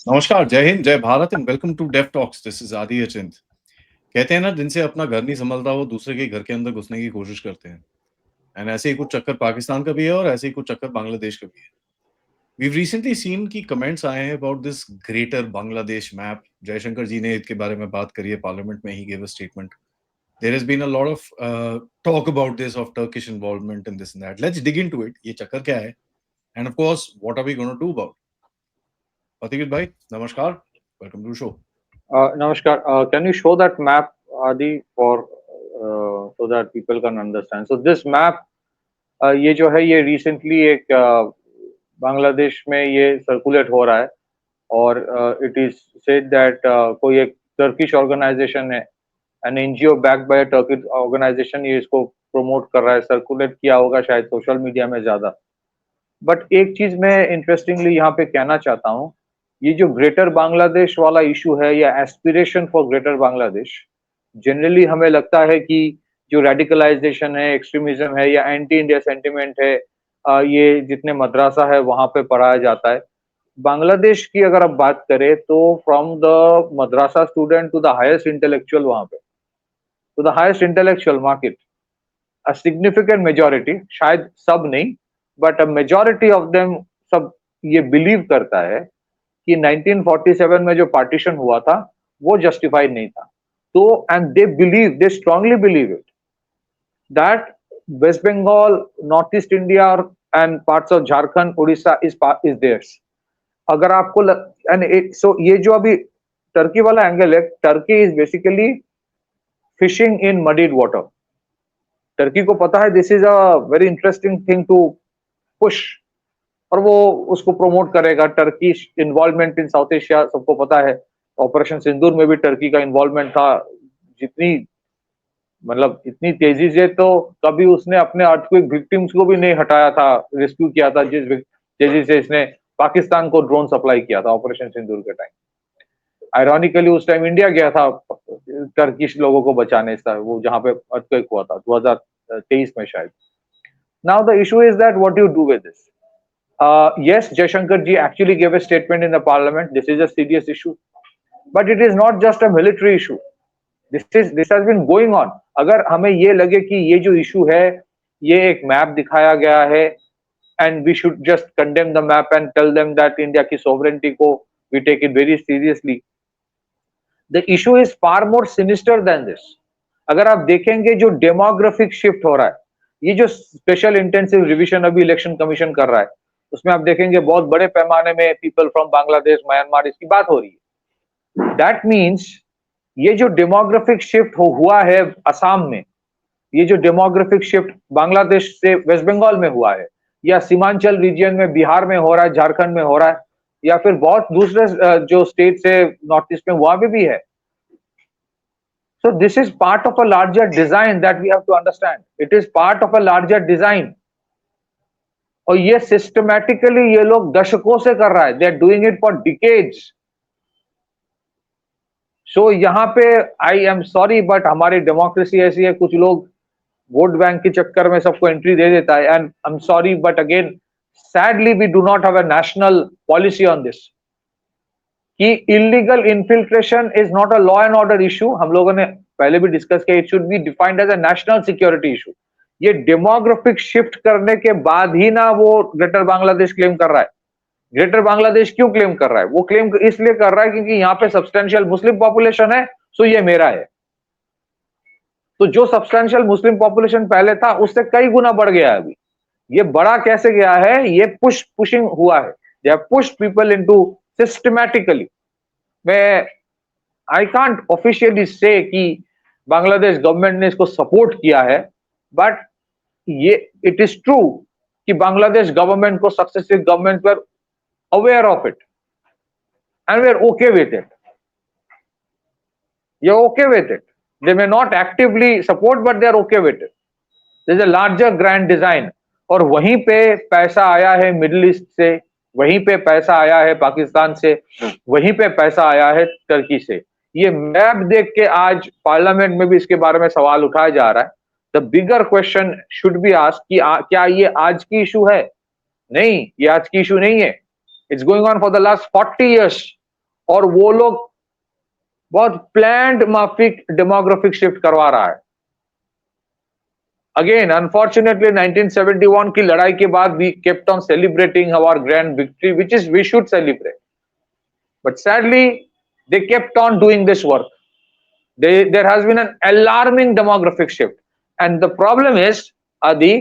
नमस्कार, जय हिंद, जय Bharat and welcome to deaf talks. This is Aadi Achint. कहते हैं ना, जिनसे अपना घर नहीं सँभलता वो दूसरे के घर के अंदर घुसने की कोशिश करते हैं। एंड ऐसे ही कुछ चक्कर पाकिस्तान का भी है और ऐसे ही कुछ चक्कर बांग्लादेश का भी है। वीव रिसेंटली सीन कि कमेंट्स आए हैं about this greater Bangladesh map. Jaishankar ji ने इसके बारे में बात करी है पार्लियामेंट में, he give a statement. There has been a lot of talk about this of Turkish involvement in this and that. Let's dig into it. ये चक्कर क्या है? And of course what are we gonna do about? अतिकित भाई, नमस्कार। Welcome to show. Namaskar. Can you show that map, Adi, for so that people can understand? So this map, ये जो है ये recently एक बांग्लादेश में ये circulate हो रहा है और it is said that कोई एक Turkish organization है, an NGO backed by a Turkish organization ये इसको promote कर रहा है, circulate किया होगा शायद social media में ज़्यादा। बट एक चीज मैं इंटरेस्टिंगली यहाँ पे कहना चाहता हूँ, ये जो ग्रेटर बांग्लादेश वाला इशू है या aspiration for greater Bangladesh, generally हमें लगता है कि जो रेडिकलाइजेशन है, एक्सट्रीमिज्म है या एंटी इंडिया सेंटिमेंट है, ये जितने मदरसा है वहां पे पढ़ाया जाता है। बांग्लादेश की अगर आप बात करें तो from the madrasa student to the highest intellectual, वहां पे to the highest intellectual market, a significant majority, शायद सब नहीं but a majority of them, सब ये बिलीव करता है कि 1947 में जो पार्टीशन हुआ था वो जस्टिफाइड नहीं था। तो and they believe, they strongly believe it that West Bengal, north east India and parts of Jharkhand, Orissa is theirs. अगर आपको एंड सो ये जो अभी टर्की वाला एंगल है, Turkey is basically fishing in muddied water. Turkey को पता है this is a very interesting thing to push, और वो उसको प्रमोट करेगा। Turkey involvement in South Asia सबको पता है। ऑपरेशन सिंदूर में भी टर्की का इन्वॉल्वमेंट था। जितनी मतलब इतनी तेजी से तो कभी उसने अपने अर्थक्वेक विक्टिम्स को भी नहीं हटाया था, रेस्क्यू किया था जिस तेजी से इसने पाकिस्तान को ड्रोन सप्लाई किया था ऑपरेशन सिंदूर के टाइम। आयरॉनिकली उस टाइम इंडिया गया था टर्किश लोगों को बचाने, वो जहां पे अर्थक्वेक हुआ था 2023 में शायद। Now the issue is that what you do with this. Yes, Jaishankar ji actually gave a statement in the parliament. This is a serious issue, but it is not just a military issue. This has been going on. अगर हमें ये लगे कि ये जो issue है, ये एक मैप दिखाया गया है, and we should just condemn the map and tell them that India की sovereignty को we take it very seriously. The issue is far more sinister than this. अगर आप देखेंगे जो डेमोग्राफिक शिफ्ट हो रहा है, ये जो स्पेशल इंटेंसिव रिवीजन अभी इलेक्शन कमीशन कर रहा है, उसमें आप देखेंगे बहुत बड़े पैमाने में पीपल फ्रॉम बांग्लादेश, म्यांमार, इसकी बात हो रही है। दैट मीन्स ये जो डेमोग्राफिक शिफ्ट हुआ है असम में, ये जो डेमोग्राफिक शिफ्ट बांग्लादेश से वेस्ट बंगाल में हुआ है, या सीमांचल रीजन में बिहार में हो रहा है, झारखंड में हो रहा है, या फिर बहुत दूसरे जो स्टेट से नॉर्थ ईस्ट में वहां पे भी है। So this is part of a larger design that we have to understand. It is part of a larger design. और ये सिस्टमैटिकली ये लोग दशकों से कर रहा है, they are doing it for decades. So यहाँ पे आई एम सॉरी बट हमारी डेमोक्रेसी ऐसी है, कुछ लोग वोट बैंक के चक्कर में सबको एंट्री दे देता है, and I am sorry but again sadly we do not have a national policy on this कि illegal infiltration is not a law and order issue. हम लोगों ने पहले भी डिस्कस किया, it should be defined as a national security issue. ये demographic shift करने के बाद ही ना वो ग्रेटर बांग्लादेश क्लेम कर रहा है। ग्रेटर बांग्लादेश क्यों क्लेम कर रहा है? वो क्लेम इसलिए कर रहा है क्योंकि यहाँ पे सब्सटेंशियल मुस्लिम पॉपुलेशन है, सो ये मेरा है। तो जो सब्सटेंशियल मुस्लिम पॉपुलेशन पहले था उससे कई गुना बढ़ गया है अभी। ये बड़ा कैसे गया है? ये पुशिंग हुआ है, they have pushed people into systematically. मैं आई कांट ऑफिशियली से कि बांग्लादेश गवर्नमेंट ने इसको सपोर्ट किया है, बट ये इट इज ट्रू कि बांग्लादेश गवर्नमेंट को successive government were aware of it and we are okay with it. ये okay with it, they may not actively support but they are okay with it. This is a larger grand design. और वहीं पे पैसा आया है middle east से, वहीं पे पैसा आया है पाकिस्तान से, वहीं पे पैसा आया है टर्की से। ये मैप देख के आज पार्लियामेंट में भी इसके बारे में सवाल उठाया जा रहा है। The bigger question should be asked कि क्या ये आज की इशू है? नहीं, ये आज की इशू नहीं है। It's going on for the last 40 years। और वो लोग बहुत प्लान्ड माफिक डेमोग्राफिक शिफ्ट करवा रहा है। अगेन अनफॉर्चुनेटली 1971 की लड़ाई के बाद we kept on celebrating our grand victory which is we should celebrate, but sadly they kept on doing this work. There has been an alarming demographic shift and the problem is आदि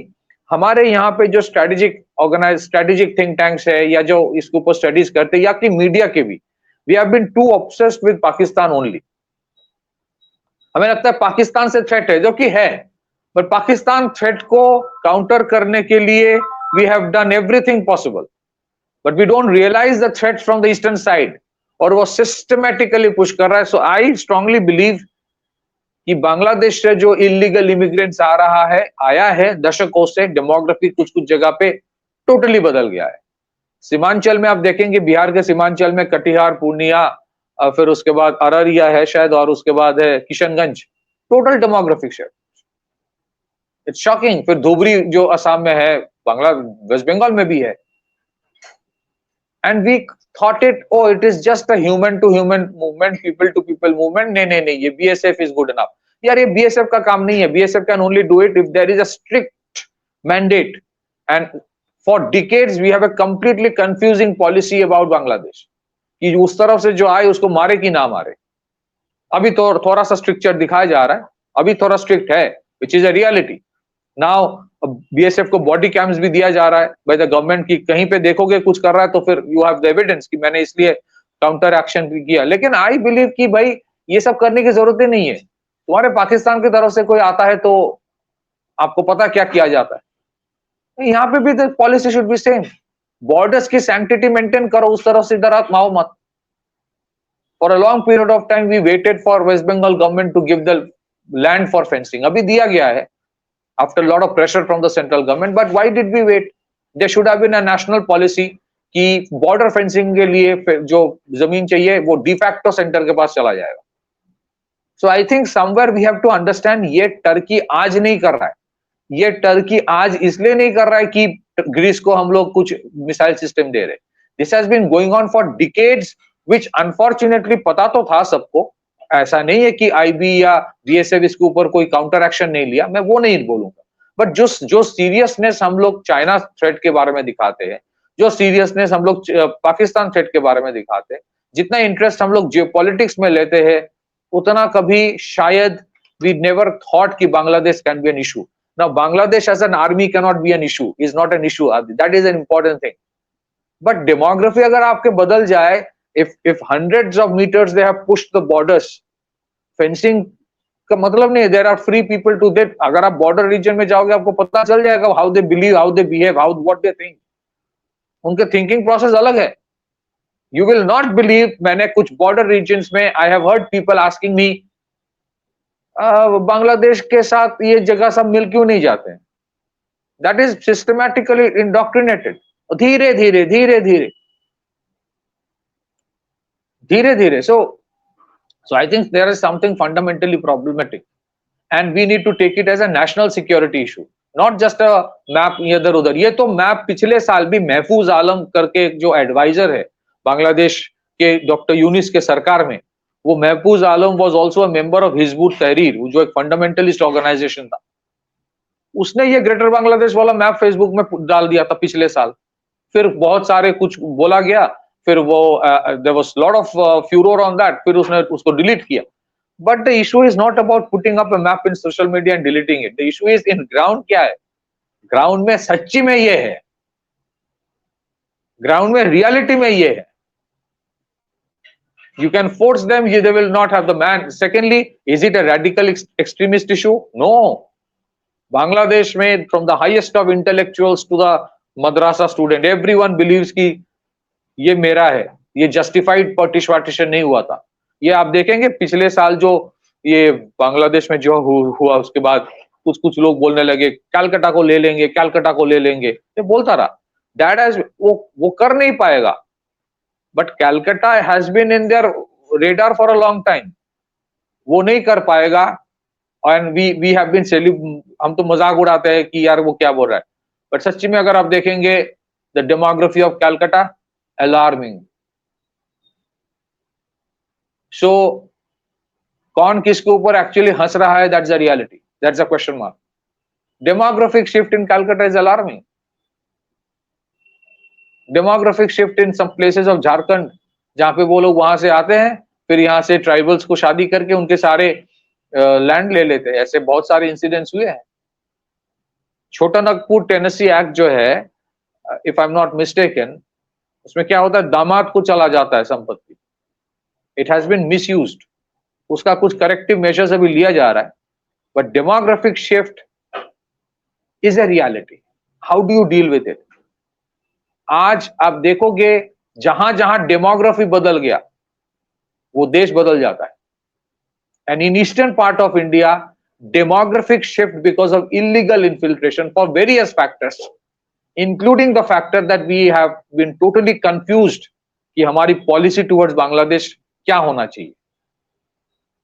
हमारे यहाँ पे जो strategic think tanks है या जो इसके ऊपर स्टडीज करते हैं या कि मीडिया के भी, we have been too obsessed with Pakistan only. हमें लगता है पाकिस्तान से थ्रेट है, जो कि है, बट पाकिस्तान थ्रेट को काउंटर करने के लिए we have done everything possible, but we don't realise the threat from the eastern side, और वो सिस्टमैटिकली पुश कर रहा है। सो आई स्ट्रांगली बिलीव कि बांग्लादेश से जो इलीगल इमिग्रेंट्स आ रहा है, आया है दशकों से, डेमोग्राफी कुछ कुछ जगह पे टोटली बदल गया है। सीमांचल में आप देखेंगे, बिहार के सीमांचल में कटिहार, पूर्णिया, फिर उसके बाद अररिया है शायद, और उसके बाद है Kishanganj, total demographic shift. It's shocking. फिर धुबरी जो असम में है, बांग्ला वेस्ट बंगाल में भी है, and we thought it is just a human to human movement, people to people movement. नहीं नहीं नहीं, ये बीएसएफ इज गुड इनफ। यार ये बीएसएफ का काम नहीं है। BSF can only do it if there is a strict mandate, and for decades we have a completely confusing policy about Bangladesh कि उस तरफ से जो आए उसको मारे कि ना मारे। अभी तो थोड़ा सा स्ट्रिक्चर दिखाया जा रहा है, अभी थोड़ा स्ट्रिक्ट है, which is a reality. Now BSF को बॉडी कैम्स भी दिया जा रहा है बाय द गवर्नमेंट की, कहीं पे देखोगे कुछ कर रहा है तो फिर यू हैव द एविडेंस कि मैंने इसलिए काउंटर एक्शन भी किया। लेकिन आई बिलीव कि भाई ये सब करने की जरूरत ही नहीं है। तुम्हारे पाकिस्तान की तरफ से कोई आता है तो आपको पता क्या किया जाता है। यहाँ पे भी the policy should be same. Borders की सैंक्टिटी मेंटेन करो, उस तरफ से इधर आओ मत। For a long period of time we waited for West Bengal government to give the land for fencing. अभी दिया गया है after a lot of pressure from the central government, but why did we wait? There should have been a national policy कि border fencing के लिए जो जमीन चाहिए वो डिफैक्टो सेंटर के पास चला जाएगा। So I think somewhere we have to understand, ये टर्की आज नहीं कर रहा है, ये टर्की आज इसलिए नहीं कर रहा है कि ग्रीस को हम लोग कुछ मिसाइल सिस्टम दे रहे। This has been going on for decades, which unfortunately पता तो था सबको। ऐसा नहीं है कि आईबी या बीएसएफ इसके ऊपर कोई काउंटर एक्शन नहीं लिया, मैं वो नहीं बोलूंगा, बट जो सीरियसनेस हम लोग चाइना थ्रेट के बारे में दिखाते हैं, जो सीरियसनेस हम लोग पाकिस्तान थ्रेट के बारे में दिखाते हैं, जितना इंटरेस्ट हम लोग जियोपॉलिटिक्स में लेते हैं, उतना कभी शायद वी नेवर थॉट कि Bangladesh can be an issue. Now Bangladesh as an army can not be an issue, is not an issue, that is an important thing. But demography अगर आपके बदल जाए, if hundreds of meters they have pushed the borders, fencing का मतलब नहीं है there are free people to that। अगर आप बॉर्डर रीजन में जाओगे आपको पता चल जाएगा how they believe, how they behave, how what they think। उनके थिंकिंग प्रोसेस अलग है। you will not believe, मैंने कुछ बॉर्डर रीजन्स में I have heard people asking me Bangladesh के साथ ये जगह सब मिल क्यों नहीं जाते हैं। that is systematically indoctrinated। धीरे धीरे धीरे धीरे धीरे धीरे। so I think there is something fundamentally problematic and we need to take it as a national security issue, not just a map इधर उधर। ये तो मैप पिछले साल भी महफूज आलम करके जो एडवाइजर है बांग्लादेश के डॉक्टर यूनिस के सरकार में, वो Mahfuz Alam was also a member of Hizb ut Tahrir, जो एक फंडामेंटलिस्ट ऑर्गेनाइजेशन था। उसने ये ग्रेटर बांग्लादेश वाला मैप फेसबुक में डाल दिया था पिछले साल। फिर बहुत सारे कुछ बोला गया, फिर वो there was lot of furor on that, फिर उसने उसको डिलीट किया। But the issue is not about putting up a map in social media and deleting it. The issue is in ground क्या है? ग्राउंड में सच्ची में ये है, ग्राउंड में रियलिटी में ये है। You can force them, they will not have the man. Secondly, is it a radical extremist issue? No. Bangladesh में from the highest of intellectuals to the madrasa student, everyone believes कि ये मेरा है, ये जस्टिफाइड पार्टीशन नहीं हुआ था। ये आप देखेंगे पिछले साल जो ये बांग्लादेश में जो हुआ, उसके बाद कुछ कुछ लोग बोलने लगे कैलकाटा को ले लेंगे, कैलकाटा को ले लेंगे, ये बोलता रहा। दैट हैज वो कर नहीं पाएगा, but Calcutta has been in their radar for a long time, वो नहीं कर पाएगा। एंड वी हैव बीन हम तो मजाक उड़ाते हैं कि यार वो क्या बोल रहा है, बट सच्ची में अगर आप देखेंगे the demography of Calcutta alarming। सो कौन किसके ऊपर एक्चुअली हंस रहा है, that's the reality, that's a question mark. Demographic shift in Calcutta is alarming. Demographic shift in some places of Jharkhand, जहां पे वो लोग वहां से आते हैं, फिर यहाँ से ट्राइबल्स को शादी करके उनके सारे लैंड ले लेते हैं. ऐसे बहुत सारे इंसिडेंट्स हुए हैं. छोटा नागपुर टेनेसी एक्ट जो है, if I am not mistaken, उसमें क्या होता है, दामाद को चला जाता है संपत्ति. It has been misused. उसका कुछ करेक्टिव मेजर्स अभी लिया जा रहा है, but demographic shift is a reality. How do you deal with it? आज आप देखोगे, जहां जहां डेमोग्राफी बदल गया, वो देश बदल जाता है. And in eastern part of India, demographic shift because of illegal infiltration for various factors, including the factor that we have been totally confused कि हमारी policy towards Bangladesh क्या होना चाहिए,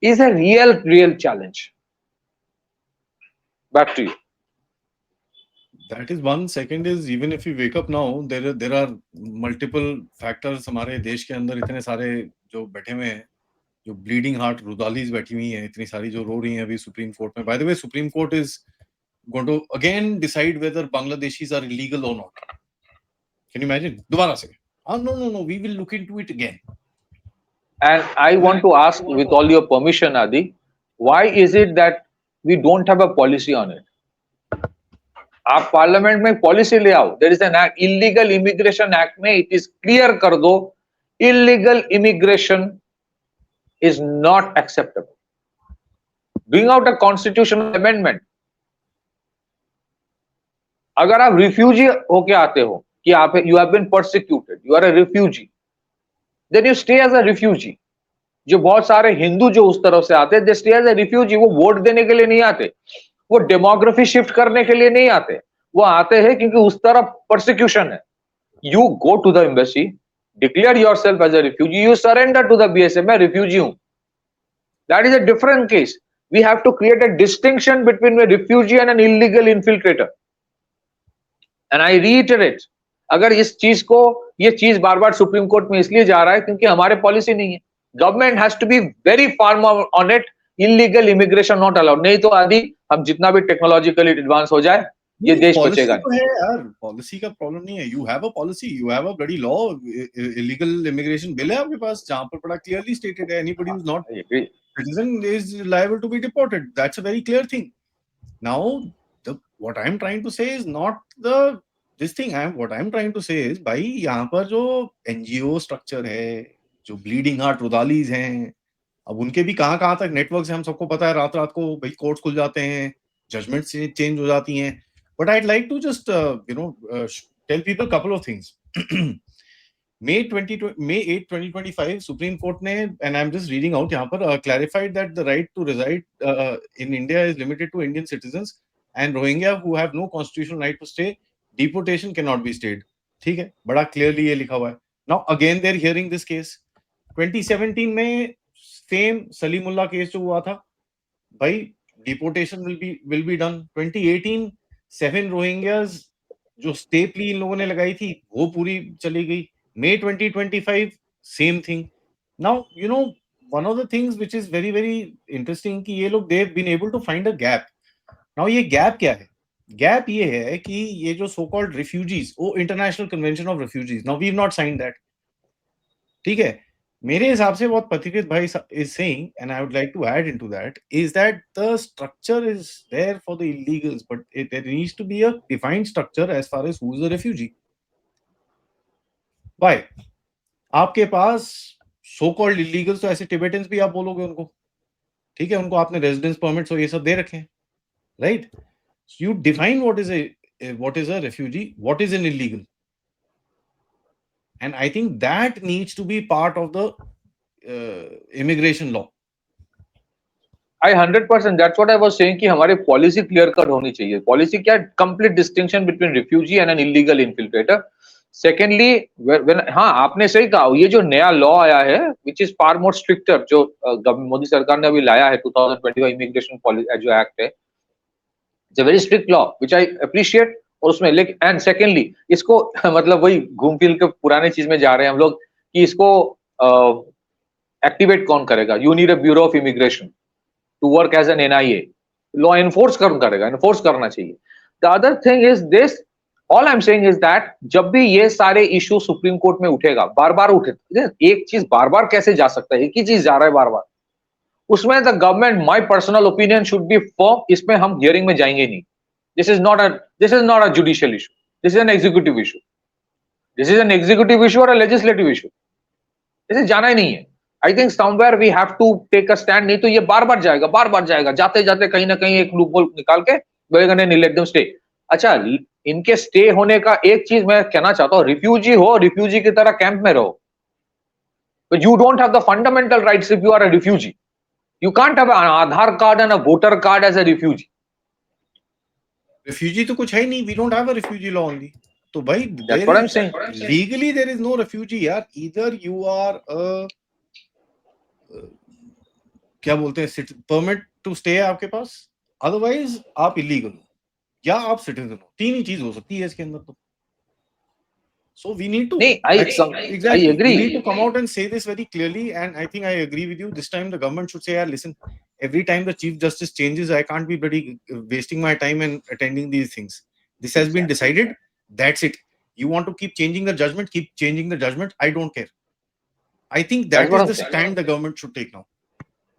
is a real challenge. Back to you. That is one. Second is, even if we wake up now, there are multiple factors. हमारे देश के अंदर इतने सारे जो बैठे हुए हैं, जो ब्लीडिंग हार्ट रुदालीज बैठी हुई हैं, इतनी सारी जो रो रही हैं अभी सुप्रीम कोर्ट में. By the way, supreme court is going to again decide whether Bangladeshis are illegal और नॉट. Can you imagine? दोबारा से, no, we will look into it again. And I want to ask, with all your permission, Adi, why is it that we don't have a policy on it? आप parliament में policy ले आओ. There is an act, illegal immigration act में it is clear कर दो, illegal immigration is not acceptable. Bring out a constitutional amendment. अगर आप refugee होके आते हो कि आप you have been persecuted, you are a refugee, then you stay as a refugee. जो बहुत सारे हिंदू जो उस तरफ से आते हैं, they stay as a refugee. वो वोट देने के लिए नहीं आते, वो डेमोग्राफी शिफ्ट करने के लिए नहीं आते, वो आते हैं क्योंकि उस तरफ परसिक्यूशन है. You go to the embassy, declare yourself as a refugee, you surrender to the BSF. मैं refugee हूं. That is a different case. We have to create a distinction between a refugee and an illegal infiltrator. And I reiterate, अगर इस चीज को, ये चीज बार बार supreme court में इसलिए जा रहा है क्योंकि हमारे पॉलिसी नहीं है. Government has to be very firm on it. Illegal immigration not allowed. नहीं तो आदि हम जितना भी टेक्नोलॉजिकली एडवांस हो जाए, ये देश बचेगा नहीं. यार, पॉलिसी का प्रॉब्लम नहीं है. You have a policy, you have a bloody law. Illegal immigration bill है आपके पास, जहां पर बड़ा क्लियरली स्टेटेड है, anybody who is not citizen is liable to be deported. That's a very clear thing. Now, what I'm trying to say is not this thing. What I'm trying to say is, भाई यहाँ पर जो NGO structure है, जो bleeding heart रुदालीज हैं, अब उनके भी कहाँ तक नेटवर्क्स हैं, हम सबको पता है. रात को भाई कोर्ट्स खुल जाते हैं, जजमेंट्स चेंज हो जाती हैं. But I'd like to just tell people a couple of things. May 8, 2025, Supreme Court ने, and I'm just reading out यहाँ पर, clarified that the right to reside in India is limited to Indian citizens and Rohingya who have no constitutional right to stay. Deportation cannot be stayed. ठीक है, बड़ा clearly ये लिखा हुआ है. Now again they're hearing this case. 2017 में same Salimullah case जो हुआ था, भाई deportation will be done. 2018 7 Rohingyas जो stay plea इन लोगों ने लगाई थी, वो पूरी चली गई. May 2025, same thing. Now, one of the things which is very, very interesting कि ये लोग they've been able to find a gap. Now, ये gap क्या है? Gap ये है कि ये जो so-called refugees, वो International Convention of Refugees. Now, we've not signed that. ठीक है? मेरे हिसाब से what Pathikrit Bhai is saying, and I would like to add into that, is that the structure is there for the illegals, but there needs to be a defined structure as far as who is a refugee. भाई आपके पास so called illegals, तो ऐसे Tibetans भी आप बोलोगे उनको, ठीक है, उनको आपने रेजिडेंस परमिट्स और ये सब दे रखे हैं, right? You define what is a refugee, what is an illegal, and I think that needs to be part of the immigration law. I 100%, that's what I was saying कि हमारी policy clear cut होनी चाहिए. Policy क्या? Complete distinction between refugee and an illegal infiltrator. Secondly, हाँ आपने सही कहा, ये जो नया लॉ आया है which is far more stricter, जो मोदी सरकार ने अभी लाया है 2025 इमिग्रेशन पॉलिसी जो एक्ट है, it's a very strict law which I appreciate. और उसमें लेकिन एंड सेकेंडली इसको मतलब वही घूम फिर के पुराने चीज में जा रहे हैं हम लोग कि इसको एक्टिवेट कौन करेगा? You need a bureau of immigration to work as an NIA. Law enforce कौन करेगा? एनफोर्स करना चाहिए. The other thing is this, all I am saying is that जब भी ये सारे इशू सुप्रीम कोर्ट में उठेगा, बार बार उठे, एक चीज बार बार कैसे जा सकता है? एक ही चीज जा रहा है बार बार. उसमें the government, my personal opinion, should be firm. इसमें हम हियरिंग में जाएंगे नहीं. This is not a judicial issue. This is an executive issue. This is an executive issue और अ लेजिस्लेटिव इशू. इसे जाना ही नहीं है. I think somewhere we have to take a stand. नहीं तो ये बार बार जाएगा, जाते जाते कहीं ना कहीं एक लूप होल निकाल के बोलेगा नहीं, लेट देम स्टे. अच्छा, इनके स्टे होने का एक चीज मैं कहना चाहता हूँ, रिफ्यूजी हो, रिफ्यूजी की तरह कैंप में रहो. But you don't have the fundamental rights if you are a refugee. You can't have an Aadhaar card and a voter card as a refugee. Refugee तो कुछ है ही नहीं. We don't have a refugee law only. तो भाई That's what I'm saying. Legally there is no refugee यार. Either you are क्या बोलते हैं, परमिट टू स्टे है आपके पास, अदरवाइज आप इलीगल हो या आप सिटीजन हो. तीन ही चीज हो सकती है इसके अंदर. तो so we need to नहीं, exactly I agree. we need to come out and say this very clearly, and I think I agree with you. This time the government should say, yeah, listen, every time the chief justice changes, I can't be bloody wasting my time and attending these things. This has been decided, that's it. You want to keep changing the judgment, keep changing the judgment, I don't care. I think that is the stand the government should take now.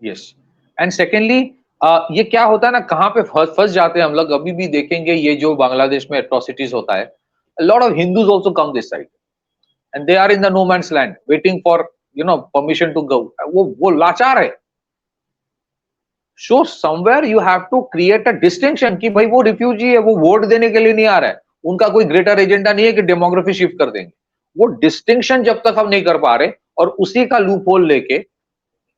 Yes. And secondly, ये क्या होता है ना, कहाँ पे फंस जाते हैं हम लोग. अभी भी देखेंगे ये जो बांग्लादेश में एट्रोसिटीज होता है, a lot of Hindus also come this side and they are in the no man's land waiting for permission to go. वो लाचार है. So somewhere you have to create a distinction कि भाई वो रिफ्यूजी है, वो वोट देने के लिए नहीं आ रहा है, उनका कोई ग्रेटर एजेंडा नहीं है कि डेमोग्राफी शिफ्ट कर देंगे. वो डिस्टिंक्शन जब तक हम नहीं कर पा रहे और उसी का लूप होल लेके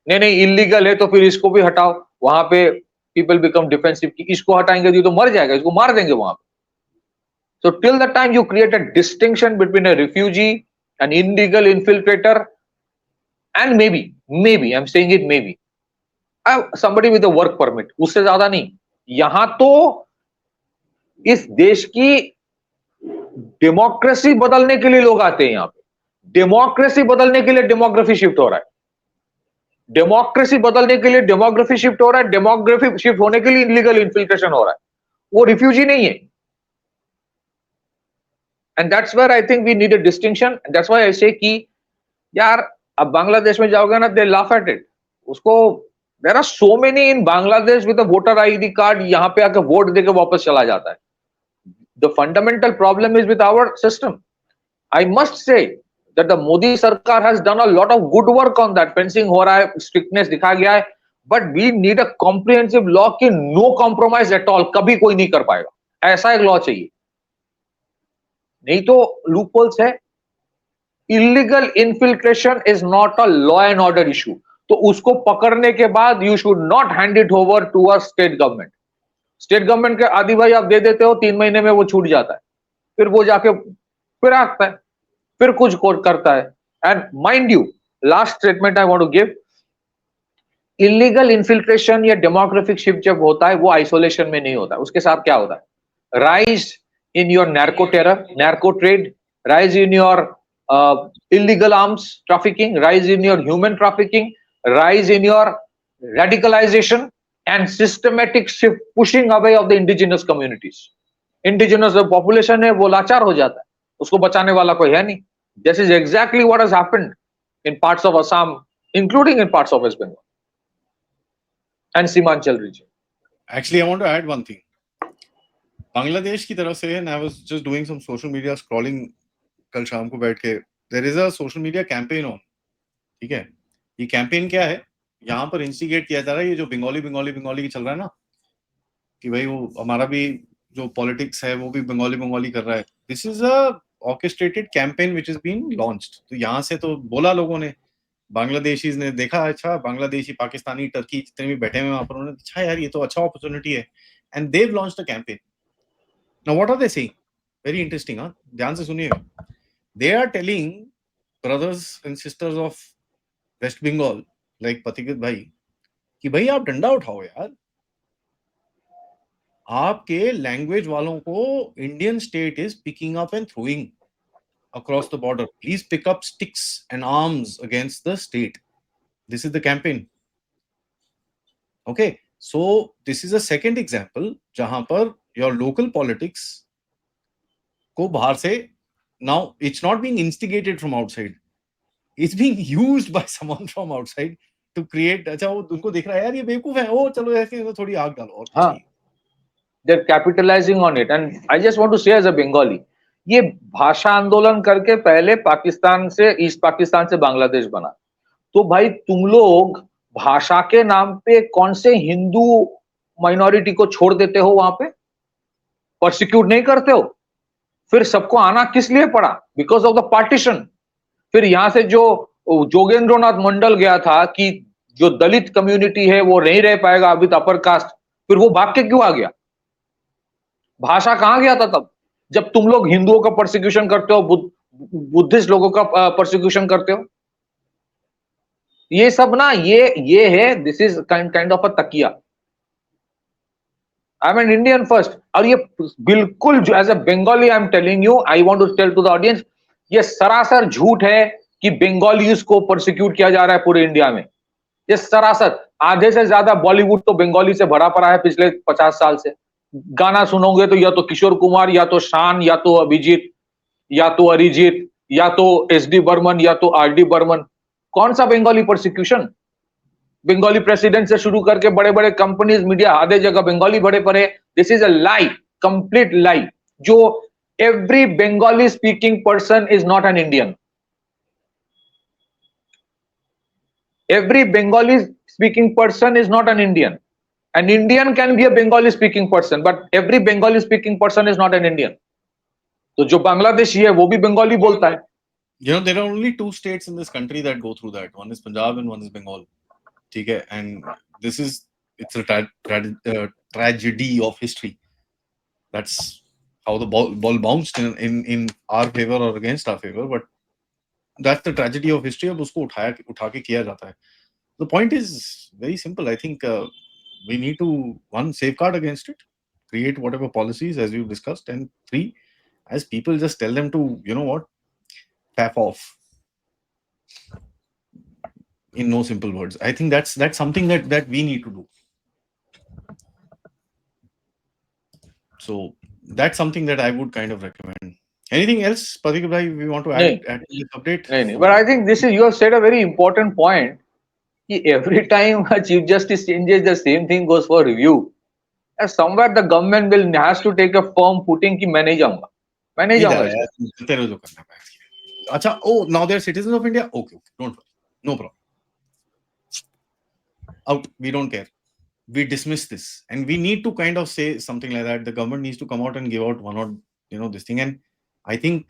नहीं इलीगल है तो फिर इसको भी हटाओ, वहां पे पीपल बिकम डिफेंसिव कि इसको हटाएंगे तो मर जाएगा, इसको मार देंगे वहां पे. So till the time you create a distinction between a refugee, an illegal infiltrator, and maybe I'm saying it maybe, somebody with a work permit, उससे ज्यादा नहीं. यहां तो इस देश की डेमोक्रेसी बदलने के लिए लोग आते हैं. यहां पे डेमोक्रेसी बदलने के लिए डेमोग्राफी शिफ्ट हो रहा है. डेमोक्रेसी बदलने के लिए डेमोग्राफी शिफ्ट हो रहा है. डेमोग्राफी शिफ्ट होने के लिए इलीगल इन्फिल्ट्रेशन हो रहा है. वो रिफ्यूजी नहीं है. And that's where I think we need a distinction. That's why I say कि यार अब बांग्लादेश में जाओगे ना, they laugh at it. उसको there are so many in Bangladesh with a voter ID card, यहाँ पे आके वोट देके वापस चला जाता है. The fundamental problem is with our system. I must say that the Modi Sarkar has done a lot of good work on that. Fencing हो रहा है, strictness दिखा गया है, but we need a comprehensive law कि no compromise at all. कभी कोई नहीं कर पाएगा, ऐसा एक लॉ चाहिए. नहीं तो लूपहोल्स है. Illegal infiltration is not a law and order issue. तो उसको पकड़ने के बाद you should not hand it over to a state government. State government के आदि भाई आप दे देते हो, 3 महीने में वो छूट जाता है, फिर वो जाके फिर आता है, फिर कुछ करता है. And mind you, last statement I want to give, illegal infiltration या डेमोग्राफिक शिफ्ट जब होता है वो आइसोलेशन में नहीं होता. उसके साथ क्या होता है? Rise in your narco terror, narco trade, rise in your illegal arms trafficking, rise in your human trafficking, rise in your radicalization and systematic shift pushing away of the indigenous communities. Indigenous population है वो लाचार हो जाता है, उसको बचाने वाला कोई है नहीं. This is exactly what has happened in parts of Assam, including in parts of West Bengal and Simanchal region. Actually, I want to add one thing. Bangladesh की तरफ से, and I was just doing some social media scrolling कल शाम को बैठ के, there is a social media campaign on. ठीक है, ये कैंपेन क्या है, यहाँ पर इंस्टिगेट किया जा रहा है ये जो बंगाली की चल रहा है ना, कि भाई वो हमारा भी जो पॉलिटिक्स है वो भी बंगाली कर रहा है. This is a orchestrated campaign which is been launched. तो यहाँ से तो बोला लोगों ने, बांग्लादेशीज ने देखा, अच्छा बांग्लादेशी, पाकिस्तानी, टर्की जितने भी बैठे हुए वहां पर, उन्होंने अच्छा यार ये तो अच्छा अपॉर्चुनिटी है, and they've launched a campaign. Now what are they saying? Very interesting, huh? ध्यान से सुनिएगा. They are telling brothers and sisters of West Bengal, like Pathikrit भाई, कि भाई आप डंडा उठाओ यार. आपके लैंग्वेज वालों को Indian state is picking up and throwing across the border. Please pick up sticks and arms against the state. This is the campaign. Okay, so this is a second example जहां पर your local politics को बाहर से, now it's not being instigated from outside, it's being used by someone from outside to create. अच्छा वो उनको देख रहा है यार ये बेवकूफ है, ओ चलो ऐसे तो थोड़ी आग डालो और कुछ हाँ, नहीं. they're capitalizing on it. And I just want to say as a Bengali, ये भाषा आंदोलन करके पहले पाकिस्तान से, ईस्ट पाकिस्तान से बांग्लादेश बना. तो भाई तुम लोग भाषा के नाम पे कौन से हिंदू माइनॉरिटी को छोड़ देते हो वहां पे, प्रोसिक्यूट नहीं करते हो? फिर सबको आना किस लिए पड़ा? Because of the partition. फिर यहां से जो जोगेंद्रनाथ मंडल गया था कि जो दलित कम्युनिटी है वो नहीं रह पाएगा अभी अपर कास्ट, फिर वो भाग के क्यों आ गया? भाषा कहां गया था तब, जब तुम लोग हिंदुओं का प्रोसिक्यूशन करते हो, बुद्धिस्ट लोगों का प्रोसिक्यूशन करते हो? ये सब ना, ये है, this is kind of a तकिया. I am an Indian first. और ये बिल्कुल, as a Bengali I am telling you, I want to tell to the audience, ये सरासर झूठ है कि बंगालीज को प्रोसिक्यूट किया जा रहा है पूरे इंडिया में. ये सरासर, आधे से ज्यादा बॉलीवुड तो बंगाली से भरा पड़ा है पिछले 50 साल से. गाना सुनोगे तो या तो किशोर कुमार, या तो शान, या तो अभिजीत, या तो अरिजीत, या तो एस.डी. बर्मन, या तो आर.डी. बर्मन. कौन सा बंगाली प्रोसिक्यूशन? बंगाली प्रेसिडेंट से शुरू करके बड़े बड़े कंपनीज, मीडिया, आधे जगह बंगाली बड़े पड़े. This is a lie, complete lie. जो every Bengali speaking person is not an Indian. Every Bengali speaking person is not an Indian. An Indian can be a Bengali speaking person, but every Bengali speaking person is not an Indian. तो जो बांग्लादेशी है वो भी बंगाली बोलता है. You know, there are only two states in this country that go through that. One is Punjab and one is Bengal. ठीक है, and this is, it's a tragedy of history. That's how the ball bounced in our favor or against our favor, but that's the tragedy of history. अब उसको उठा के किया जाता है. The point is very simple. I think we need to, one, safeguard against it, create whatever policies as we've discussed, and three, as people, just tell them to, you know what, tap off. In no simple words, I think that's something that we need to do. So that's something that I would kind of recommend. Anything else, Pratik bhai, we want to add to this update? But I think this is, you have said a very important point. Every time a chief justice changes, the same thing goes for review. And somewhere the government has to take a firm footing कि मैं नहीं जाऊंगा, मैं नहीं जाऊंगा. तेरे जो करना है. अच्छा, oh, now they're citizens of India. Okay, don't worry, no problem. Out, we don't care. We dismiss this, and we need to kind of say something like that. The government needs to come out and give out one or, you know, this thing. And I think,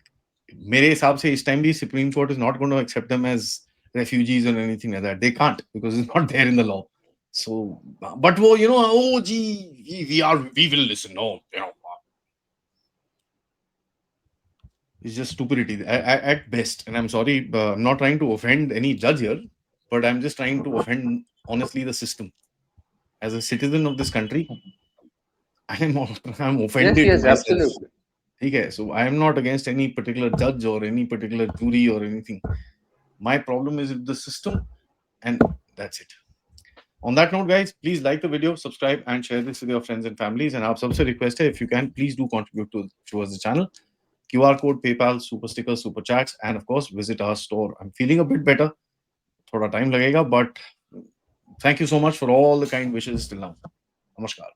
मेरे हिसाब से इस time भी Supreme Court is not going to accept them as refugees or anything like that. They can't, because it's not there in the law. So, but wo, you know, oh gee, we will listen. No, you know, it's just stupidity at best. And I'm sorry, I'm not trying to offend any judge here, but I'm just trying to offend, honestly, the system. As a citizen of this country, I'm offended. Yes, absolutely. Okay, so I am not against any particular judge or any particular jury or anything. My problem is with the system, and that's it. On that note, guys, please like the video, subscribe, and share this with your friends and families. And aap sabse request hai, if you can, please do contribute towards the channel. QR code, PayPal, super stickers, super chats, and of course, visit our store. I'm feeling a bit better. Thoda time lagega, but thank you so much for all the kind wishes till now. Namaskar.